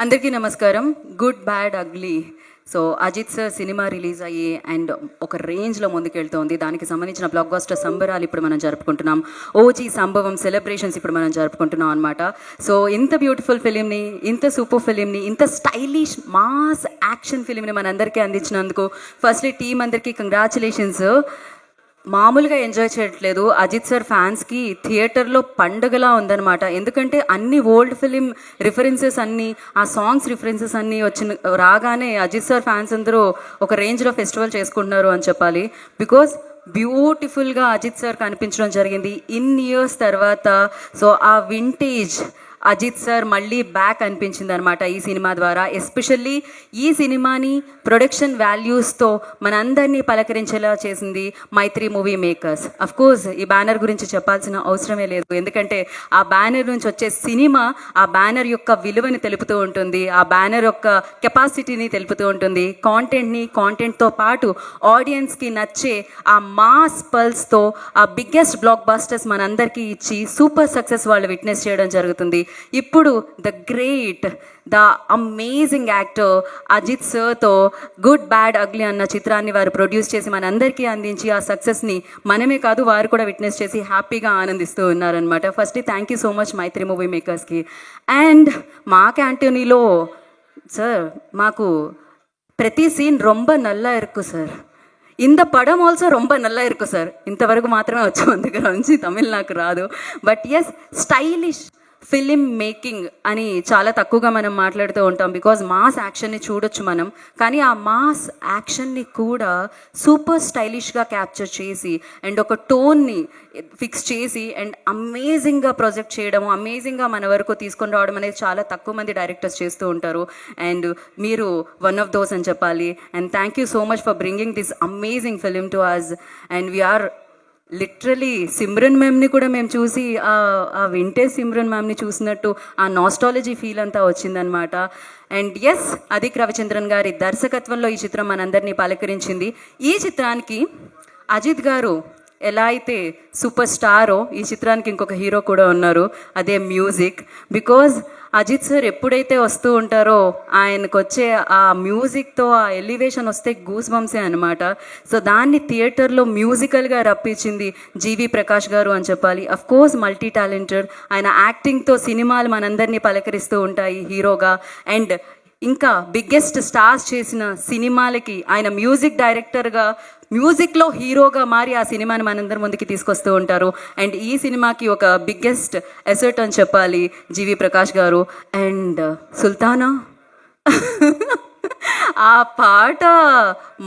అందరికీ నమస్కారం. Good bad ugly. So Ajith sir cinema release అయ్యి అండ్ ఒక రేంజ్లో ముందుకెళ్తోంది. దానికి సంబంధించిన బ్లాక్ బస్టర్ సంబరాలు ఇప్పుడు మనం జరుపుకుంటున్నాం. ఓజీ సంభవం సెలబ్రేషన్స్ ఇప్పుడు మనం జరుపుకుంటున్నాం అనమాట. సో ఇంత బ్యూటిఫుల్ ఫిలింని, ఇంత సూపర్ ఫిలింని, ఇంత స్టైలిష్ మాస్ యాక్షన్ ఫిలింని మనందరికీ అందించినందుకు ఫస్ట్లీ టీం అందరికీ కంగ్రాచులేషన్స్. మామూలుగా ఎంజాయ్ చేయట్లేదు. అజిత్ సార్ ఫ్యాన్స్కి థియేటర్లో పండుగలా ఉందన్నమాట. ఎందుకంటే అన్ని ఓల్డ్ ఫిలిం రిఫరెన్సెస్ అన్నీ, ఆ సాంగ్స్ రిఫరెన్సెస్ అన్నీ రాగానే అజిత్ సార్ ఫ్యాన్స్ అందరూ ఒక రేంజ్లో ఫెస్టివల్ చేసుకుంటున్నారు అని చెప్పాలి. బికాజ్ బ్యూటిఫుల్గా అజిత్ సార్ కనిపించడం జరిగింది ఇన్ ఇయర్స్ తర్వాత. సో ఆ వింటేజ్ అజిత్ సార్ మళ్ళీ బ్యాక్ అనిపించింది అనమాట ఈ సినిమా ద్వారా. ఎస్పెషల్లీ ఈ సినిమాని ప్రొడక్షన్ వాల్యూస్తో మనందరినీ పలకరించేలా చేసింది మైత్రి మూవీ మేకర్స్. అఫ్కోర్స్ ఈ బ్యానర్ గురించి చెప్పాల్సిన అవసరమే లేదు, ఎందుకంటే ఆ బ్యానర్ నుంచి వచ్చే సినిమా ఆ బ్యానర్ యొక్క విలువని తెలుపుతూ ఉంటుంది, ఆ బ్యానర్ యొక్క కెపాసిటీని తెలుపుతూ ఉంటుంది. కాంటెంట్తో పాటు ఆడియన్స్కి నచ్చే ఆ మాస్ పల్స్తో ఆ బిగ్గెస్ట్ బ్లాక్ బస్టర్స్ మనందరికీ ఇచ్చి సూపర్ సక్సెస్ వాళ్ళు విట్నెస్ చేయడం జరుగుతుంది. ఇప్పుడు the great, the amazing actor Ajith సార్తో గుడ్ బ్యాడ్ అగ్లీ అన్న చిత్రాన్ని వారు ప్రొడ్యూస్ చేసి మనందరికీ అందించి ఆ సక్సెస్ని మనమే కాదు వారు కూడా విట్నెస్ చేసి హ్యాపీగా ఆనందిస్తూ ఉన్నారనమాట. First thank you so much Mythri Movie మేకర్స్కి. అండ్ మా క్యాంటీనీలో సార్ మాకు ప్రతి సీన్ రొంబ నల్లా ఇరుకు సార్. இந்த படம் ஆல்சோ ரொம்ப நல்லா இருக்கும் சார். ఇంతవరకు మాత్రమే వచ్చాం, అందుకు నుంచి తమిళ్ నాకు రాదు. But yes, stylish film making అని చాలా తక్కువగా మనం మాట్లాడుతూ ఉంటాం. బికాజ్ మాస్ యాక్షన్ని చూడొచ్చు మనం, కానీ ఆ మాస్ యాక్షన్ని కూడా సూపర్ స్టైలిష్గా క్యాప్చర్ చేసి అండ్ ఒక టోన్ని ఫిక్స్ చేసి అండ్ అమేజింగ్గా ప్రొజెక్ట్ చేయడము, అమేజింగ్గా మన వరకు తీసుకొని రావడం అనేది చాలా తక్కువ మంది డైరెక్టర్స్ చేస్తూ ఉంటారు. అండ్ మీరు వన్ ఆఫ్ దోస్ అని చెప్పాలి. And thank you so much for bringing this amazing film to us. And we're literally Simran మ్యామ్ని కూడా మేము చూసి ఆ వింటేజ్ సిమ్రన్ మ్యామ్ని చూసినట్టు ఆ నాస్టాలజీ ఫీల్ అంతా వచ్చిందనమాట. అండ్ ఎస్, అదిక్ రవిచంద్రన్ గారి దర్శకత్వంలో ఈ చిత్రం మనందరినీ పలకరించింది. ఈ చిత్రానికి అజిత్ గారు ఎలా అయితే సూపర్ స్టారో ఈ చిత్రానికి ఇంకొక హీరో కూడా ఉన్నారు, అదే మ్యూజిక్. బికాజ్ అజిత్ సార్ ఎప్పుడైతే వస్తూ ఉంటారో ఆయనకు వచ్చే ఆ మ్యూజిక్తో ఆ ఎలివేషన్ వస్తే గూస్ బంప్సే అనమాట. సో దాన్ని థియేటర్లో మ్యూజికల్గా రప్పించింది జీవి ప్రకాష్ గారు అని చెప్పాలి. అఫ్కోర్స్ మల్టీ టాలెంటెడ్, ఆయన యాక్టింగ్తో సినిమాలు మనందరినీ పలకరిస్తూ ఉంటాయి హీరోగా. అండ్ ఇంకా బిగ్గెస్ట్ స్టార్స్ చేసిన సినిమాలకి ఆయన మ్యూజిక్ డైరెక్టర్గా, మ్యూజిక్లో హీరోగా మారి ఆ సినిమాని మనందరి ముందుకి తీసుకొస్తూ ఉంటారు. అండ్ ఈ సినిమాకి ఒక బిగ్గెస్ట్ ఎసెట్ అని చెప్పాలి జీవి ప్రకాష్ గారు. అండ్ సుల్తానా ఆ పాట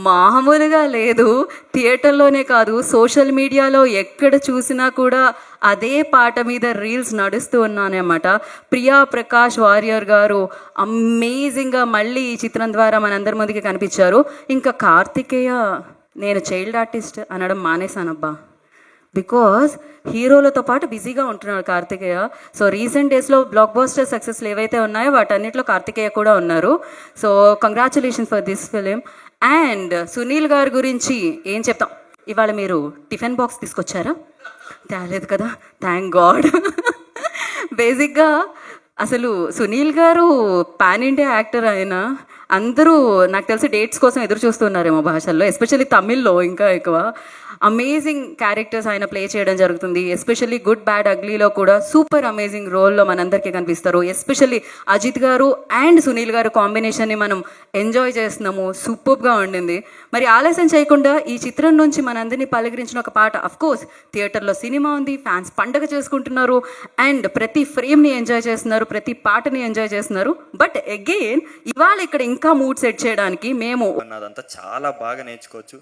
మామూలుగా లేదు. థియేటర్లోనే కాదు, సోషల్ మీడియాలో ఎక్కడ చూసినా కూడా అదే పాట మీద రీల్స్ నడుస్తూ ఉన్నానన్నమాట. ప్రియా ప్రకాష్ వారియర్ గారు అమేజింగ్గా మళ్ళీ ఈ చిత్రం ద్వారా మనందరి ముందుకి కనిపించారు. ఇంకా కార్తికేయ, నేను చైల్డ్ ఆర్టిస్ట్ అనడం మానేశానబ్బా. బికాజ్ హీరోలతో పాటు బిజీగా ఉంటున్నాడు కార్తికేయ. సో రీసెంట్ డేస్లో బ్లాక్ బస్టర్ సక్సెస్లు ఏవైతే ఉన్నాయో వాటన్నిటిలో కార్తికేయ కూడా ఉన్నారు. So congratulations for this film. And Sunil గారి గురించి ఏం చెప్తాం. ఇవాళ మీరు టిఫిన్ బాక్స్ తీసుకొచ్చారా? తేలేదు కదా, థ్యాంక్ గాడ్. బేసిక్గా అసలు సునీల్ గారు పాన్ ఇండియా యాక్టర్. ఆయన అందరూ నాకు తెలిసి డేట్స్ కోసం ఎదురు చూస్తున్నారేమో భాషల్లో, ఎస్పెషల్లీ తమిళ్లో ఇంకా ఎక్కువ. అమేజింగ్ క్యారెక్టర్స్ ఆయన ప్లే చేయడం జరుగుతుంది. ఎస్పెషల్లీ గుడ్ బ్యాడ్ అగ్లీలో కూడా సూపర్ అమేజింగ్ రోల్లో మనందరికీ కనిపిస్తారు. ఎస్పెషల్లీ అజిత్ గారు అండ్ సునీల్ గారు కాంబినేషన్ని మనం ఎంజాయ్ చేస్తున్నాము. సూపర్గా ఉండింది. మరి ఆలస్యం చేయకుండా ఈ చిత్రం నుంచి మనందరినీ పలకరించిన ఒక పాట. అఫ్కోర్స్ థియేటర్లో సినిమా ఉంది, ఫ్యాన్స్ పండగ చేసుకుంటున్నారు అండ్ ప్రతి ఫ్రేమ్ని ఎంజాయ్ చేస్తున్నారు, ప్రతి పాటని ఎంజాయ్ చేస్తున్నారు. బట్ అగైన్ ఇవాళ ఇక్కడ ఇంకా మూడ్ సెట్ చేయడానికి మేము అదంతా చాలా బాగా నేర్చుకోవచ్చు.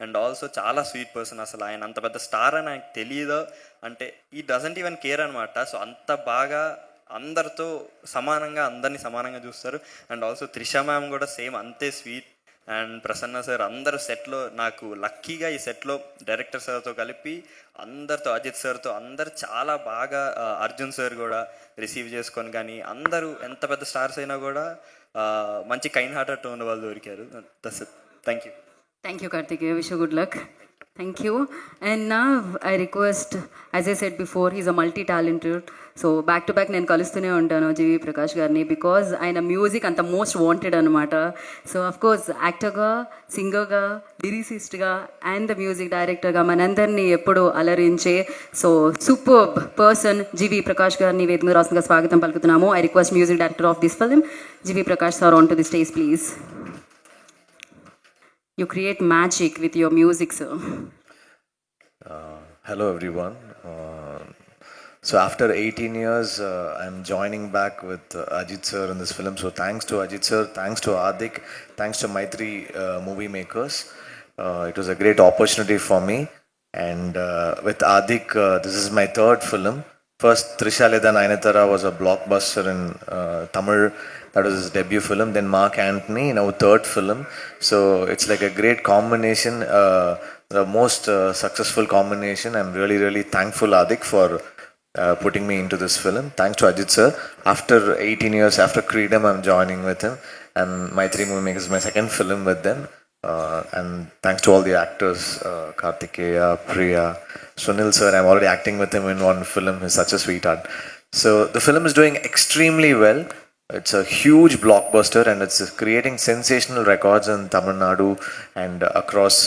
అండ్ ఆల్సో చాలా స్వీట్ పర్సన్. అసలు ఆయన అంత పెద్ద స్టార్ అని ఆయనకు తెలియదు, అంటే ఈ డజంట్ ఈవెన్ కేర్ అనమాట. సో అంత బాగా అందరితో సమానంగా, అందరినీ సమానంగా చూస్తారు. అండ్ ఆల్సో త్రిష మ్యామ్ కూడా సేమ్ అంతే స్వీట్. అండ్ ప్రసన్న సార్, అందరూ సెట్లో నాకు లక్కీగా ఈ సెట్లో డైరెక్టర్ సార్తో కలిపి అందరితో, అజిత్ సార్తో అందరు చాలా బాగా, అర్జున్ సార్ కూడా రిసీవ్ చేసుకొని, కానీ అందరూ ఎంత పెద్ద స్టార్స్ అయినా కూడా మంచి కైండ్ హార్టెడ్ టోన్ వాళ్ళు దొరికారు. Thank you. Thank you Karthikeya, wish you good luck. Thank you. And now I request, as I said before, he's a multi-talented. So back to back నేను కలుస్తూనే ఉంటాను జీవి ప్రకాష్ గారిని బికాజ్ ఆయన మ్యూజిక్ అంత మోస్ట్ వాంటెడ్ అనమాట. So of course యాక్టర్గా, సింగర్గా, లిరిసిస్ట్గా and the music డైరెక్టర్గా మనందరినీ ఎప్పుడూ అలరించే so super person GV Prakash గారిని వేదిక మీద రాష్ట్రంగా స్వాగతం పలుకుతున్నాము. I request music director of this film GV Prakash sir on to the stage please. You create magic with your music, sir. Hello, everyone. So after 18 years, I'm joining back with Ajit sir in this film. So thanks to Ajit sir, thanks to Adik, thanks to Maitri Movie Makers. It was a great opportunity for me. And with Adik, this is my third film. First, Trisha Leda Nayanthara was a blockbuster in Tamil. That was his debut film. Then Mark Antony, now third film. So it's like a great combination, the most successful combination. I'm really, really thankful, Adik, for putting me into this film. Thanks to Ajit sir. After 18 years, after Creedom, I'm joining with him. And Maitri Movie Makers is my second film with them. And thanks to all the actors, Kartikeya, Priya, Sunil sir. I'm already acting with him in one film. He's such a sweetheart. So the film is doing extremely well. It's a huge blockbuster and it's creating sensational records in Tamil Nadu and across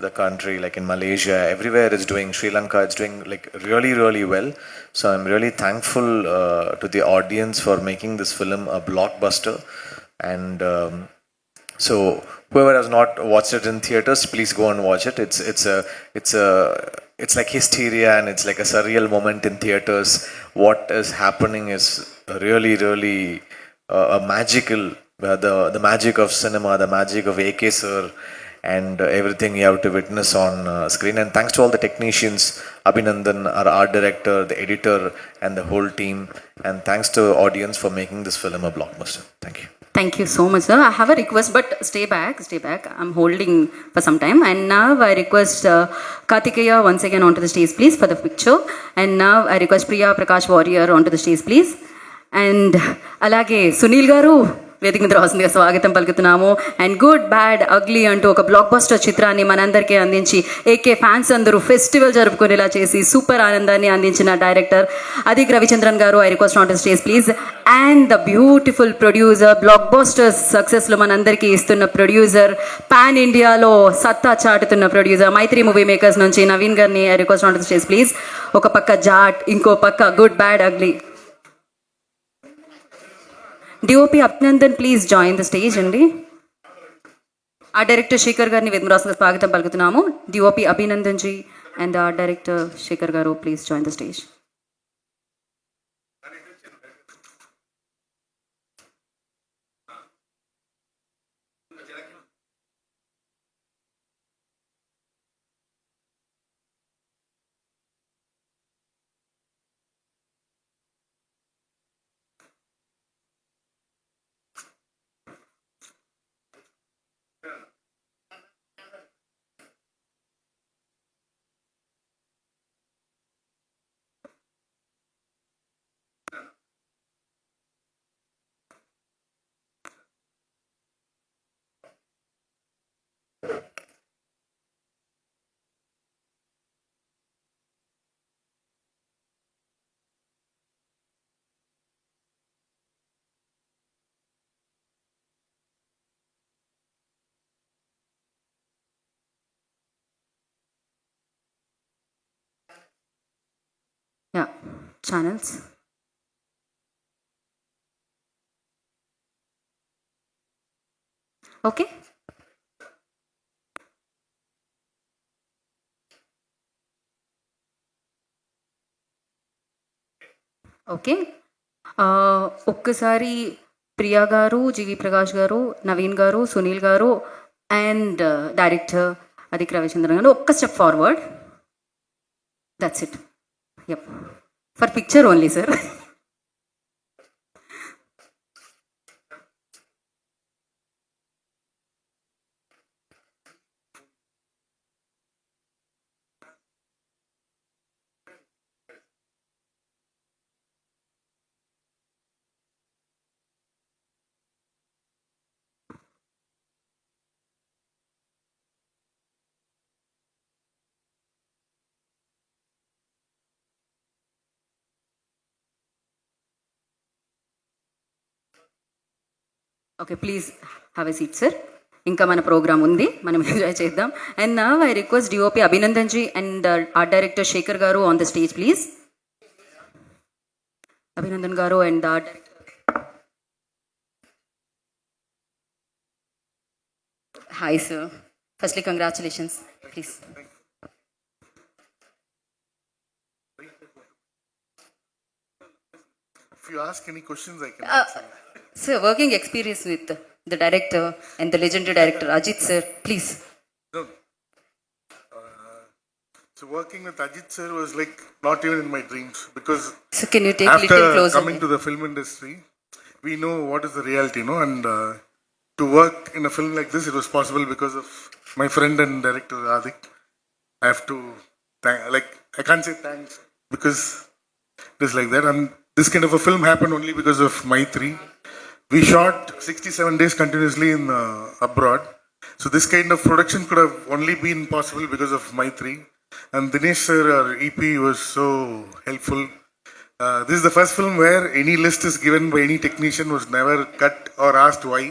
the country, like in Malaysia, everywhere it's doing. Sri Lanka, it's doing like really, really well. So I'm really thankful to the audience for making this film a blockbuster. And so whoever has not watched it in theaters, please go and watch it. It's like hysteria and it's like a surreal moment in theaters. What is happening is really, really a magical, the magic of cinema, the magic of AK sir, and everything you have to witness on screen. And thanks to all the technicians, Abhinandan, our art director, the editor, and the whole team. And thanks to audience for making this film a blockbuster. Thank you. Thank you so much, sir. I have a request, but stay back, stay back. I'm holding for some time. And now I request Kartikeya once again onto the stage, please, for the picture. And now I request Priya Prakash Warrior onto the stage, please. And alage Sunil garu వేదిక మీద రాసిందిగా స్వాగతం పలుకుతున్నాము. And Good bad Ugly అంటూ ఒక blockbuster చిత్రాన్ని మనందరికీ అందించి ఏకే ఫ్యాన్స్ అందరూ ఫెస్టివల్ జరుపుకునేలా చేసి సూపర్ ఆనందాన్ని అందించిన director Adhik Ravichandran garu. I request on to stage please. And the beautiful producer, blockbusters సక్సెస్లో మనందరికీ ఇస్తున్న ప్రొడ్యూసర్, పాన్ ఇండియాలో సత్తా చాటుతున్న ప్రొడ్యూసర్ మైత్రి మూవీ మేకర్స్ నుంచి నవీన్ గారిని I request on to stage please. ఒక పక్క జాట్, ఇంకో పక్క Good bad ugly. DOP Abhinandan please join the stage అండి. ఆ డైరెక్టర్ శేఖర్ గారిని వేదిక రాష్ట్రంగా స్వాగతం పలుకుతున్నాము. డిఓపి అభినందన్ జీ అండ్ ఆ డైరెక్టర్ శేఖర్ గారు please join the stage. Yeah, channels. Okay. Okay, ఒక్కసారి ప్రియా గారు, జీవి ప్రకాష్ గారు, నవీన్ గారు, సునీల్ గారు అండ్ డైరెక్టర్ అదిక్ రవిచంద్రన్ గారు ఒక్క step forward. That's it. Yup, for picture only sir. Okay, please have a seat sir. ఇంకా మన ప్రోగ్రామ్ ఉంది, మనం ఎంజాయ్ చేద్దాం. అండ్ నా I request DOP Abhinandan ji and art director Shekhar garu on the stage please. Abhinandan garu and art director. Hi sir, firstly congratulations please. If you ask any questions, I can Uh, answer. Sir, working experience with the director and the legendary director Ajit sir, please. No. So working with Ajit sir was like not even in my dreams because So can you take after little closer? coming to the film industry, we know what is the reality, no? And to work in a film like this, it was possible because of my friend and director Adik. I have to thank, like, I can't say thanks because it is like that. And this kind of a film happened only because of Maitri. We shot 67 days continuously in abroad. So this kind of production could have only been possible because of Maitri. And Dinesh sir, our EP, was so helpful. This is the first film where any list is given by any technician was never cut or asked why.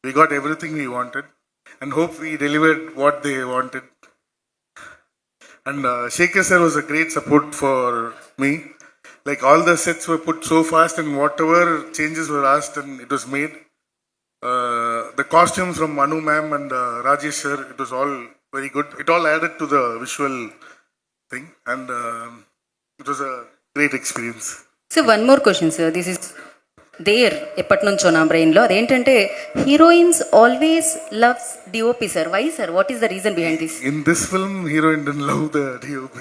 We got everything we wanted and hope we delivered what they wanted. And Shekhar sir was a great support for me. Like all the sets were put so fast and whatever changes were asked and it was made. The costumes from Manu ma'am and Rajesh sir, it was all very good. It all added to the visual thing and it was a great experience. So one more question sir, this is there ఎప్పటి నుంచో నా బ్రెయిన్లో. అదేంటంటే heroines always loves DOP sir. Why sir? What is the reason behind this? In this film, heroine didn't love the DOP.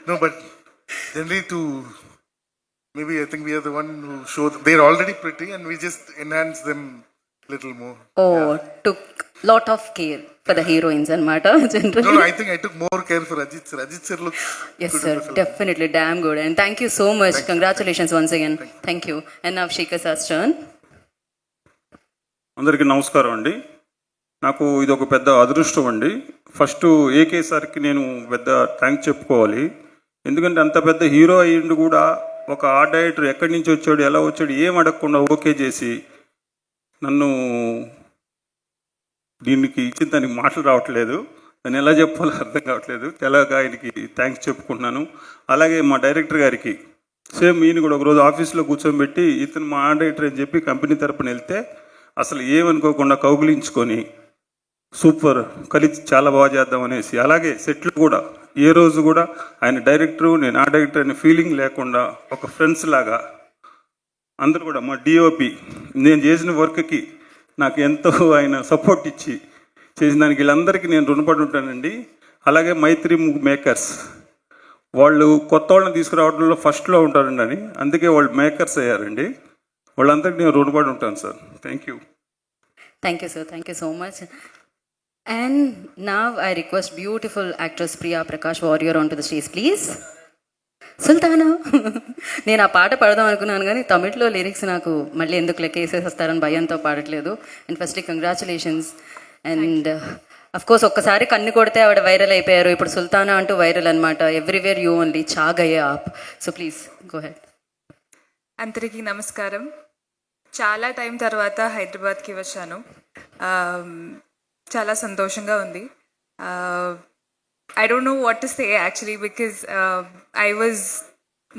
No, but generally to maybe I think we are the one who show they're already pretty and we just enhance them little more. Oh took lot of care for the heroines అనమాట No, generally. no, I think I took more care for Ajit sir. Ajit sir looks Yes good sir, in the film. definitely, damn good. And thank you so much. Congratulations once again. Thank you. And now Shekhar sir's turn. అందరికీ నమస్కారం అండి. నాకు ఇది ఒక పెద్ద అదృష్టం అండి. First AK సార్కి నేను పెద్ద థ్యాంక్స్ చెప్పుకోవాలి. ఎందుకంటే అంత పెద్ద హీరో అయ్యిండు కూడా ఒక ఆర్ట్ డైరెక్టర్ ఎక్కడి నుంచి వచ్చాడు, ఎలా వచ్చాడు, ఏం అడగకుండా ఓకే చేసి నన్ను దీనికి ఇచ్చిన దానికి మాటలు రావట్లేదు, దాన్ని ఎలా చెప్పాలో అర్థం కావట్లేదు. తెలగా ఆయనకి థ్యాంక్స్ చెప్పుకుంటున్నాను. అలాగే మా డైరెక్టర్ గారికి సేమ్ ఈయన కూడా ఒకరోజు ఆఫీస్లో కూర్చోబెట్టి ఇతను మా ఆర్ట్ డైరెక్టర్ అని చెప్పి కంపెనీ తరపున వెళ్తే అసలు ఏమనుకోకుండా కౌగిలించుకొని సూపర్ కలిసి చాలా బాగా చేద్దాం అనేసి, అలాగే సెట్లు కూడా ఏ రోజు కూడా ఆయన డైరెక్టరు నేను ఆ డైరెక్టర్ అనే ఫీలింగ్ లేకుండా ఒక ఫ్రెండ్స్ లాగా అందరూ కూడా మా డిఓపి నేను చేసిన వర్క్కి నాకు ఎంతో ఆయన సపోర్ట్ ఇచ్చి చేసిన దానికి వీళ్ళందరికీ నేను రుణపడి ఉంటానండి. అలాగే మైత్రి మేకర్స్ వాళ్ళు కొత్త వాళ్ళని తీసుకురావడంలో ఫస్ట్లో ఉంటారండి అని, అందుకే వాళ్ళు మేకర్స్ అయ్యారండి. వాళ్ళందరికీ నేను రుణపడి ఉంటాను sir. Thank you. Thank you sir, thank you so much. And now I request beautiful actress Priya Prakash Warrior onto the stage please. Sultana నేను ఆ పాట పాడదాం అనుకున్నాను కానీ తమిళ్లో లిరిక్స్ నాకు మళ్ళీ ఎందుకు లెక్క వేసేసేస్తారని భయంతో పాడట్లేదు. And firstly congratulations. And of course ఒక్కసారి కన్ను కొడితే ఆవిడ వైరల్ అయిపోయారు. ఇప్పుడు సుల్తానా అంటూ వైరల్ అనమాట. ఎవ్రీవేర్ యూ ఓన్లీ చాగయ్యే ఆప్. So please go ahead. అందరికీ నమస్కారం. చాలా టైం తర్వాత హైదరాబాద్కి వచ్చాను. చాలా సంతోషంగా ఉంది. I don't know what to say actually because I was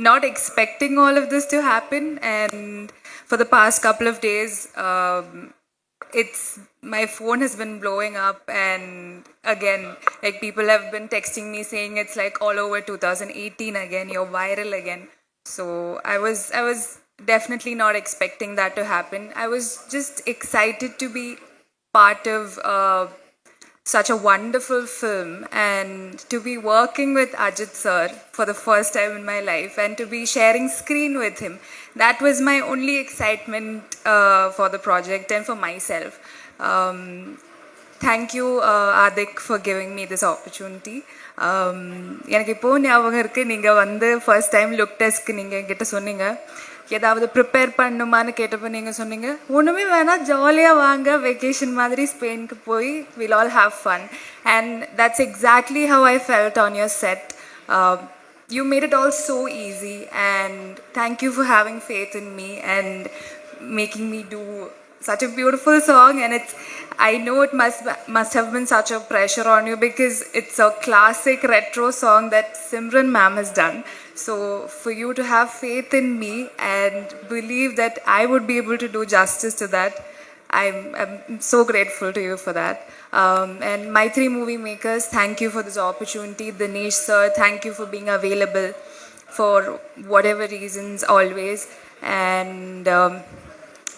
not expecting all of this to happen, and for the past couple of days it's my phone has been blowing up, and again like people have been texting me saying it's like all over 2018 again, you're viral again. So I was definitely not expecting that to happen. I was just excited to be part of such a wonderful film and to be working with Ajit sir for the first time in my life and to be sharing screen with him. That was my only excitement for the project and for myself. Thank you Adik for giving me this opportunity. எனக்கு இப்போது ஞாபகம் இருக்குது, நீங்கள் வந்து first time look டெஸ்ட்க்கு நீங்கள் என்கிட்ட சொன்னீங்க ஏதாவது ப்ரிப்பேர் பண்ணுமான்னு கேட்டப்போ நீங்கள் சொன்னீங்க ஒன்றுமே வேணாம் ஜாலியாக வாங்க வெக்கேஷன் மாதிரி ஸ்பெயினுக்கு போய் will all have fun. And that's exactly how I felt on your set. You made it all so easy and thank you for having faith in me and making me do such a beautiful song, and I know it must have been such a pressure on you because it's a classic retro song that Simran ma'am has done. So for you to have faith in me and believe that I would be able to do justice to that, I'm so grateful to you for that. And my three movie makers, thank you for this opportunity. Dinesh sir, thank you for being available for whatever reasons always. And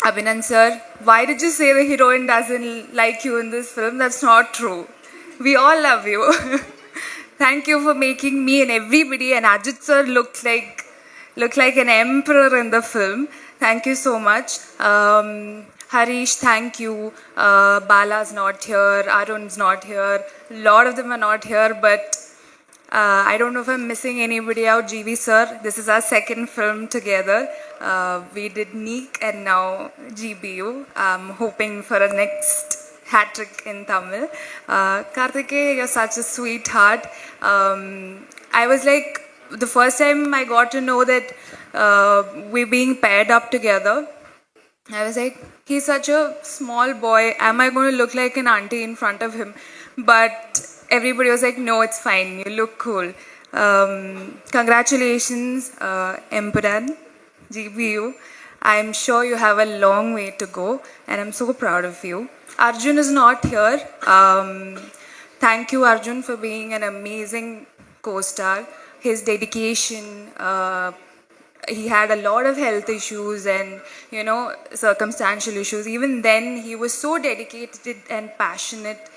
Abhinan sir, why did you say the heroine doesn't like you in this film? That's not true. We all love you. Thank you for making me and everybody and Ajit sir look like an emperor in the film. Thank you so much. Harish, thank you. Bala's not here. Arun's not here. A lot of them are not here, but I don't know if I'm missing anybody out. GV sir, this is our second film together. We did Neek and now GBU. I'm hoping for a next hat trick in Tamil. Karthikeya, you're such a sweetheart. I was like, the first time I got to know that we're being paired up together, I was like, he's such a small boy. Am I going to look like an auntie in front of him? But everybody was like, no, it's fine. You look cool. Congratulations, Empuran, GBU. I'm sure you have a long way to go, and I'm so proud of you. Arjun is not here. Thank you, Arjun, for being an amazing co-star. His dedication, he had a lot of health issues and, circumstantial issues. Even then, he was so dedicated and passionate.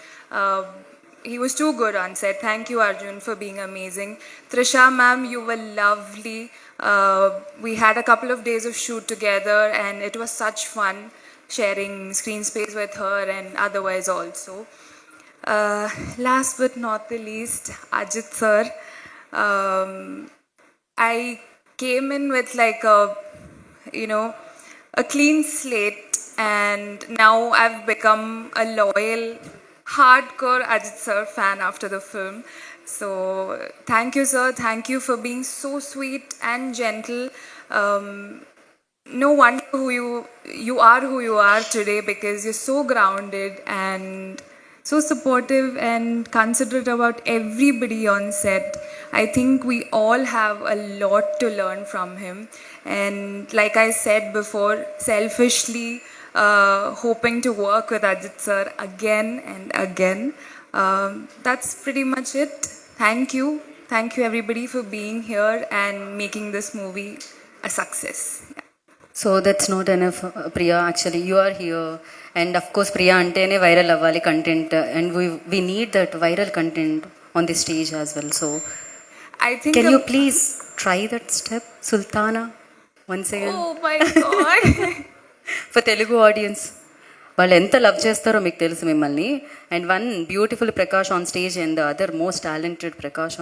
He was too good on set. Thank you, Arjun, for being amazing. Trisha, ma'am, you were lovely. We had a couple of days of shoot together, and it was such fun sharing screen space with her and otherwise also. Last but not the least, Ajit sir. I came in with like a clean slate, and now I've become a loyal, hardcore Ajit sir fan after the film. So thank you, sir. Thank you for being so sweet and gentle. No wonder you are who you are today, because you're so grounded and so supportive and considerate about everybody on set. I think we all have a lot to learn from him. And like I said before, selfishly hoping to work with Ajit sir again and again. That's pretty much it. Thank you. Thank you everybody for being here and making this movie a success. Yeah. So that's not enough, Priya. Actually, you are here, and of course, Priya antene viral avvali content, and we need that viral content on the stage as well. So, I think can you please try that step, Sultana, once again Oh my god. for Telugu audience? వాళ్ళు ఎంత love చేస్తారో మీకు తెలుసు మిమ్మల్ని. And one beautiful Prakash on stage and the other most talented Prakash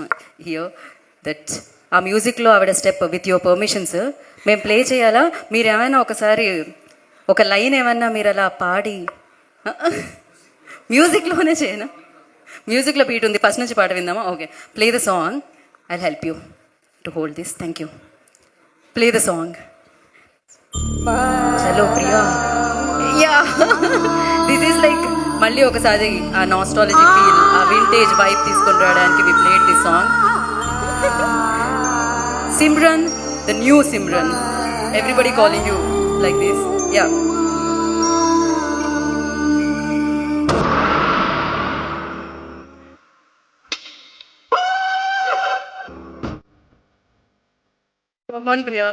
here. That ఆ మ్యూజిక్లో ఆవిడ step with your permissions మేము ప్లే చేయాలా? మీరు ఏమైనా ఒకసారి ఒక లైన్ ఏమన్నా మీరు అలా పాడి మ్యూజిక్లోనే చేయనా? మ్యూజిక్లో బీట్ ఉంది, ఫస్ట్ నుంచి పాట విందామా? Okay, play the song. I help you to hold this. Thank you. Play the song. చలో Priya. Yeah, this is like మళ్ళీ ఒకసారి ఆ నాస్టాలజీ ఫీల్, ఆ వింటేజ్ వైబ్ తీసుకొని రావడానికి we played this song. Simran, the new Simran. Everybody calling you like this. Yeah. Come on, Priya.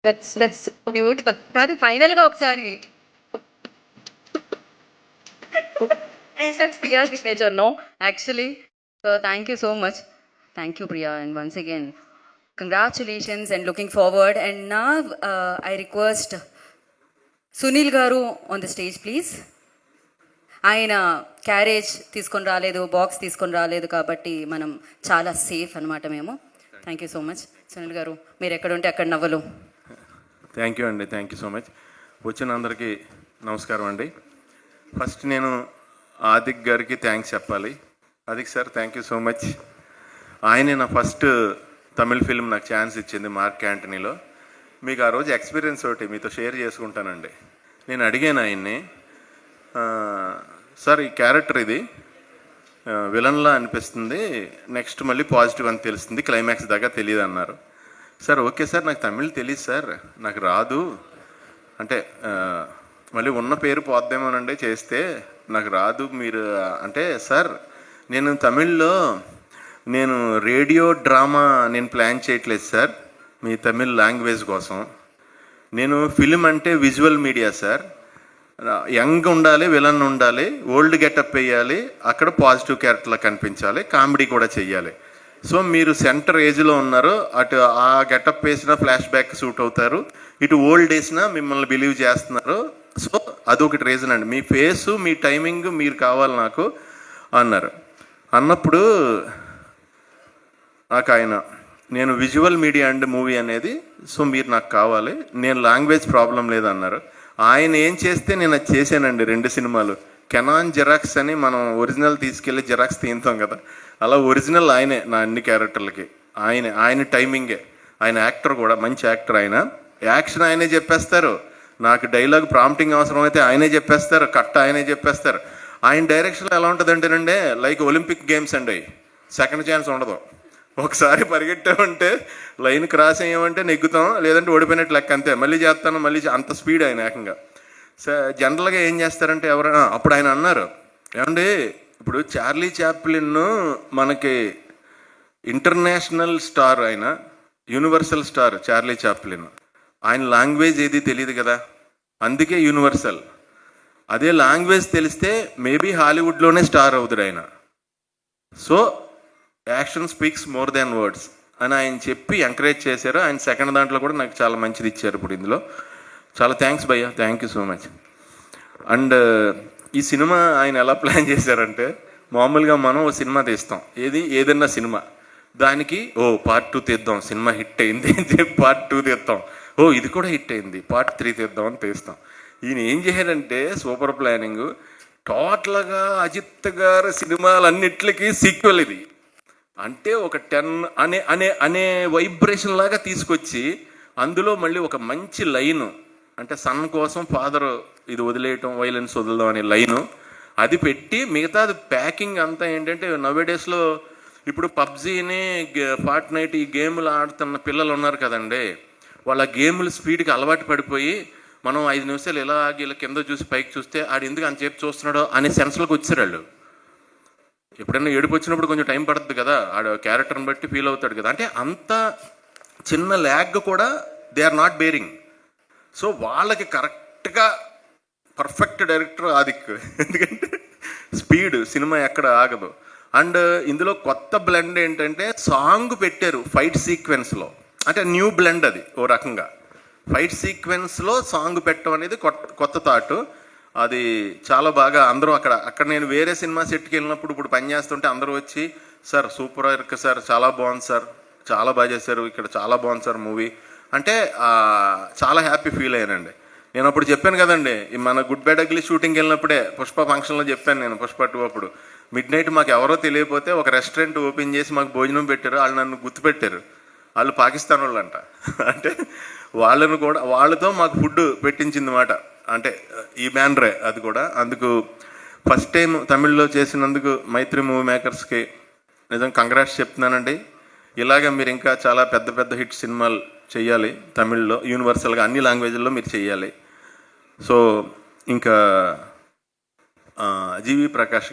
That's beautiful. కాదు ఫైనల్గా ఒకసారి Priya's signature, no? Actually, So thank you so much. Thank you, Priya, and once again, congratulations and looking forward. And now I request Sunil Garu on the stage, please. ఆయన carriage తీసుకొని రాలేదు, box తీసుకొని రాలేదు, కాబట్టి మనం చాలా safe అనమాట మేము. Thank you so much Sunil గారు, మీరు ఎక్కడ ఉంటే అక్కడ నవ్వలు. థ్యాంక్ యూ అండి, థ్యాంక్ యూ సో మచ్. వచ్చిన అందరికీ నమస్కారం అండి. ఫస్ట్ నేను ఆదిక్ గారికి థ్యాంక్స్ చెప్పాలి. Adhik sir, thank you so much. ఆయనే నా ఫస్ట్ తమిళ్ ఫిల్మ్ నాకు ఛాన్స్ ఇచ్చింది మార్క్ యాంటనీలో. మీకు ఆ రోజు ఎక్స్పీరియన్స్ ఒకటి మీతో షేర్ చేసుకుంటానండి. నేను అడిగాను ఆయన్ని, సార్ ఈ క్యారెక్టర్ ఇది విలన్లా అనిపిస్తుంది, నెక్స్ట్ మళ్ళీ పాజిటివ్ అని తెలుస్తుంది, క్లైమాక్స్ దాకా తెలియదు అన్నారు. సార్ ఓకే సార్, నాకు తమిళ్ తెలియదు సార్, నాకు రాదు అంటే మళ్ళీ ఉన్న పేరు పోద్దేమోనండి చేస్తే, నాకు రాదు మీరు అంటే, సార్ నేను తమిళ్లో నేను రేడియో డ్రామా నేను ప్లాన్ చేయట్లేదు సార్ మీ తమిళ్ లాంగ్వేజ్ కోసం. నేను ఫిలిం అంటే విజువల్ మీడియా సార్, యంగ్ ఉండాలి, విలన్ ఉండాలి, ఓల్డ్ గెటప్ వేయాలి, అక్కడ పాజిటివ్ క్యారెక్టర్లా కనిపించాలి, కామెడీ కూడా చెయ్యాలి. సో మీరు సెంటర్ ఏజ్లో ఉన్నారు, అటు ఆ గెటప్ వేసినా ఫ్లాష్ బ్యాక్ సూట్ అవుతారు, ఇటు ఓల్డ్ వేసినా మిమ్మల్ని బిలీవ్ చేస్తున్నారు. సో అదొకటి రీజన్ అండి, మీ ఫేసు మీ టైమింగ్ మీరు కావాలి నాకు అన్నారు. అన్నప్పుడు నాకు ఆయన, నేను విజువల్ మీడియా అండ్ మూవీ అనేది, సో మీరు నాకు కావాలి, నేను లాంగ్వేజ్ ప్రాబ్లం లేదన్నారు. ఆయన ఏం చేస్తే నేను అది చేశానండి. 2 సినిమాలు కెనాన్ జెరాక్స్ అని మనం ఒరిజినల్ తీసుకెళ్ళి జెరాక్స్ తీస్తాం కదా, అలా ఒరిజినల్ ఆయనే నా అన్ని క్యారెక్టర్లకి. ఆయన టైమింగే, ఆయన యాక్టర్ కూడా మంచి యాక్టర్. ఆయన యాక్షన్ ఆయనే చెప్పేస్తారు, నాకు డైలాగ్ ప్రాంప్టింగ్ అవసరం అయితే ఆయనే చెప్పేస్తారు, కట్ ఆయనే చెప్పేస్తారు. ఆయన డైరెక్షన్లో ఎలా ఉంటుందంటేనండి, లైక్ ఒలింపిక్ గేమ్స్ అండి, సెకండ్ ఛాన్స్ ఉండదు. ఒకసారి పరిగెట్టామంటే లైన్ క్రాస్ అయ్యామంటే నెగ్గుతాం, లేదంటే ఓడిపోయినట్టు లెక్క, అంతే, మళ్ళీ చేస్తాను మళ్ళీ అంత స్పీడ్ ఆయన ఏకంగా. జనరల్గా ఏం చేస్తారంటే ఎవరైనా, అప్పుడు ఆయన అన్నారు, ఏమండి ఇప్పుడు చార్లీ చాప్లిన్ మనకి ఇంటర్నేషనల్ స్టార్, ఆయన యూనివర్సల్ స్టార్ చార్లీ చాప్లిన్, ఆయన లాంగ్వేజ్ ఏది తెలియదు కదా, అందుకే యూనివర్సల్. అదే లాంగ్వేజ్ తెలిస్తే మేబీ హాలీవుడ్లోనే స్టార్ అవుతాడు ఆయన. So action speaks more than words అని ఆయన చెప్పి ఎంకరేజ్ చేశారు. ఆయన సెకండ్ దాంట్లో కూడా నాకు చాలా మంచిది ఇచ్చారు. ఇప్పుడు ఇందులో చాలా థ్యాంక్స్ భయ్యా, thank you so much. And ఈ సినిమా ఆయన ఎలా ప్లాన్ చేశారంటే, మామూలుగా మనం ఓ సినిమా తీస్తాం, ఏదన్నా సినిమా, దానికి పార్ట్ 2 తీద్దాం, సినిమా హిట్ అయింది అని చెప్పి పార్ట్ 2 తీస్తాం, ఇది కూడా హిట్ అయింది పార్ట్ 3 తీద్దాం అని తీస్తాం. ఈయన ఏం చేశారంటే సూపర్ ప్లానింగ్, టోటల్గా అజిత్ గారి సినిమాలన్నిటికీ సీక్వెల్ ఇది అంటే ఒక 10 అనే వైబ్రేషన్ లాగా తీసుకొచ్చి, అందులో మళ్ళీ ఒక మంచి లైను, అంటే సన్ కోసం ఫాదర్ ఇది వదిలేయటం, వైలెన్స్ వదలడం అనే లైను అది పెట్టి, మిగతాది ప్యాకింగ్ అంతా ఏంటంటే నవేడేస్లో ఇప్పుడు పబ్జీని ఫార్ట్నైట్ ఈ గేములు ఆడుతున్న పిల్లలు ఉన్నారు కదండి, వాళ్ళ గేముల స్పీడ్కి అలవాటు పడిపోయి, మనం 5 నిమిషాలు ఇలా ఆగి ఇలా కింద చూసి పైకి చూస్తే ఆడు ఎందుకు అంతసేపు చూస్తున్నాడో అనే సెన్స్లోకి వచ్చారు వాళ్ళు. ఎప్పుడైనా ఏడుపు వచ్చినప్పుడు కొంచెం టైం పడుతుంది కదా, ఆడ క్యారెక్టర్ని బట్టి ఫీల్ అవుతాడు కదా, అంటే అంత చిన్న ల్యాగ్ కూడా they are not bearing. So వాళ్ళకి కరెక్ట్గా పర్ఫెక్ట్ డైరెక్టర్ ఆదిక్, ఎందుకంటే స్పీడ్ సినిమా ఎక్కడ ఆగదు. అండ్ ఇందులో కొత్త బ్లెండ్ ఏంటంటే సాంగ్ పెట్టారు ఫైట్ సీక్వెన్స్లో, అంటే న్యూ బ్లెండ్ అది ఓ రకంగా. ఫైట్ సీక్వెన్స్లో సాంగ్ పెట్టడం అనేది కొత్త థాట్. అది చాలా బాగా అందరూ అక్కడ నేను వేరే సినిమా సెట్కి వెళ్ళినప్పుడు ఇప్పుడు పని చేస్తుంటే అందరూ వచ్చి, సార్ సూపర్ వర్క్ సార్, చాలా బాగుంది సార్, చాలా బాగా చేశారు, ఇక్కడ చాలా బాగుంది సార్ మూవీ అంటే చాలా హ్యాపీ ఫీల్ అయ్యానండి. నేను అప్పుడు చెప్పాను కదండి, మన గుడ్ బ్యాడ్ అగ్లీ షూటింగ్కి వెళ్ళినప్పుడే పుష్ప ఫంక్షన్లో చెప్పాను నేను, పుష్ప 2 అప్పుడు మిడ్ నైట్ మాకు ఎవరో తెలియకపోతే ఒక రెస్టారెంట్ ఓపెన్ చేసి మాకు భోజనం పెట్టారు, వాళ్ళు నన్ను గుర్తుపెట్టారు, వాళ్ళు పాకిస్తాన్ వాళ్ళు అంట, అంటే వాళ్ళతో మాకు ఫుడ్ పెట్టించింది మాట, అంటే ఈ బ్యానరే అది కూడా. అందుకు ఫస్ట్ టైం తమిళ్లో చేసినందుకు మైత్రి మూవీ మేకర్స్కి నిజంగా కంగ్రాట్స్ చెప్తున్నానండి. ఇలాగ మీరు ఇంకా చాలా పెద్ద పెద్ద హిట్ సినిమాలు చెయ్యాలి తమిళ్లో, యూనివర్సల్గా అన్ని లాంగ్వేజ్ల్లో మీరు చెయ్యాలి. సో ఇంకా జీవి ప్రకాష్